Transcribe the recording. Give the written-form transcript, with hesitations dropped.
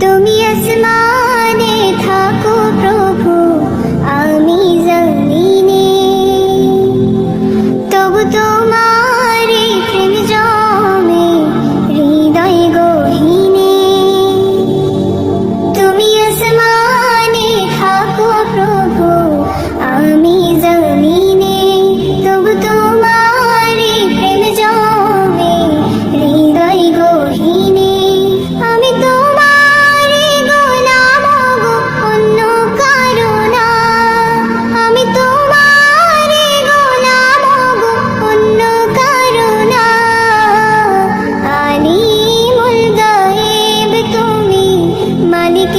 তুমি আসমানে থাকো প্রভু, আমি জমিনে, তবু তোমারি প্রেম জমে হৃদয় গহীনে। তুমি আসমানে থাকো প্রভু, আমি জমিনে, তবু তোমারি প্রেম জমে হৃদয় গহীনে। আমি তোমারি গোলাম গো, অন্য কারো না। আমি তোমারি গোলাম গো, অন্য কারো না। আলিমুল গায়েব তুমি, মালিক